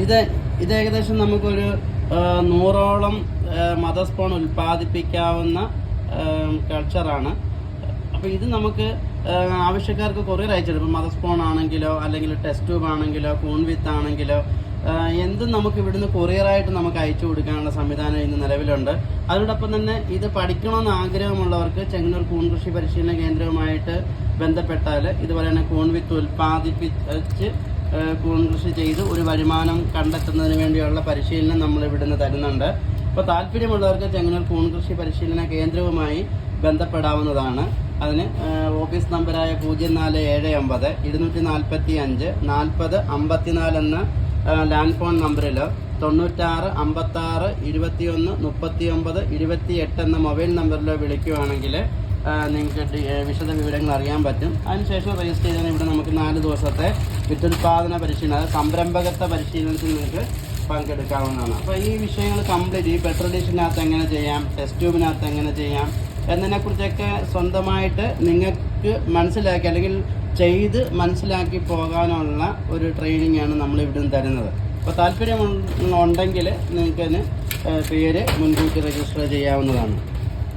ഇത് ഏകദേശം നമുക്കൊരു 100ഓളം മദർ സ്പോൺ ഉൽപ്പാദിപ്പിക്കാവുന്ന കൾച്ചറാണ്. അപ്പോൾ ഇത് നമുക്ക് ആവശ്യക്കാർക്ക് കൊറിയർ അയച്ചിടും. ഇപ്പോൾ മദർ സ്പോൺ ആണെങ്കിലോ അല്ലെങ്കിൽ ടെസ്റ്റ് ട്യൂബ് ആണെങ്കിലോ കൂൺ വിത്ത് ആണെങ്കിലോ എന്തും നമുക്ക് ഇവിടുന്ന് കൊറിയറായിട്ട് നമുക്ക് അയച്ചു കൊടുക്കാനുള്ള സംവിധാനം ഇന്ന് നിലവിലുണ്ട്. അതിനോടൊപ്പം തന്നെ ഇത് പഠിക്കണമെന്ന് ആഗ്രഹമുള്ളവർക്ക് ചെങ്ങന്നൂർ കൂൺ കൃഷി പരിശീലന കേന്ദ്രവുമായിട്ട് ബന്ധപ്പെട്ടാൽ ഇതുപോലെ തന്നെ കൂൺ വിത്ത് ഉൽപ്പാദിപ്പിച്ച് കൂൺ കൃഷി ചെയ്ത് ഒരു വരുമാനം കണ്ടെത്തുന്നതിന് വേണ്ടിയുള്ള പരിശീലനം നമ്മൾ ഇവിടുന്ന് തരുന്നുണ്ട്. അപ്പോൾ താല്പര്യമുള്ളവർക്ക് ചെങ്ങന്നൂർ കൂൺ കൃഷി പരിശീലന കേന്ദ്രവുമായി ബന്ധപ്പെടാവുന്നതാണ്. അതിന് ഓഫീസ് നമ്പറായ 0479 245 40 54 എന്ന ലാൻഡ് ഫോൺ നമ്പറിലോ 96 56 21 39 28 എന്ന മൊബൈൽ നമ്പറിലോ വിളിക്കുകയാണെങ്കിൽ നിങ്ങൾക്ക് വിശദ വിവരങ്ങൾ അറിയാൻ പറ്റും. അതിനുശേഷം രജിസ്റ്റർ ചെയ്താൽ ഇവിടെ നമുക്ക് 4 ദിവസത്തെ വിത്തുൽപാദന പരിശീലനം, അതായത് സംരംഭകത്വ പരിശീലനത്തിൽ നിങ്ങൾക്ക് പങ്കെടുക്കാവുന്നതാണ്. അപ്പോൾ ഈ വിഷയങ്ങൾ കംപ്ലീറ്റ് ഈ പെട്രോൾ ഡിഷിനകത്ത് എങ്ങനെ ചെയ്യാം, ടെസ്റ്റ് ട്യൂബിനകത്ത് എങ്ങനെ ചെയ്യാം എന്നതിനെക്കുറിച്ചൊക്കെ സ്വന്തമായിട്ട് നിങ്ങൾക്ക് മനസ്സിലാക്കി അല്ലെങ്കിൽ ചെയ്ത് മനസ്സിലാക്കി പോകാനുള്ള ഒരു ട്രെയിനിങ് ആണ് നമ്മൾ ഇവിടുന്ന് തരുന്നത്. അപ്പോൾ താല്പര്യമുണ്ടെങ്കിൽ നിങ്ങൾക്ക് പേര് മുൻകൂട്ടി രജിസ്റ്റർ ചെയ്യാവുന്നതാണ്.